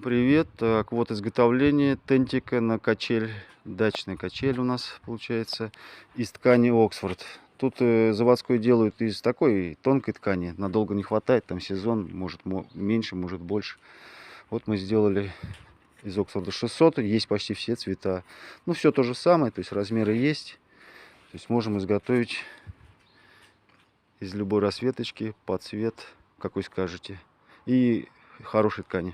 Привет! Так, вот изготовление тентика на качель. Дачная качель у нас получается из ткани Оксфорд. Тут заводской делают из такой тонкой ткани. Надолго не хватает, там сезон, может меньше, может больше. Вот мы сделали из Оксфорда 600. Есть почти все цвета. Ну, все то же самое, то есть размеры есть. То есть можем изготовить из любой расцветочки под цвет, какой скажете. И хорошей ткани.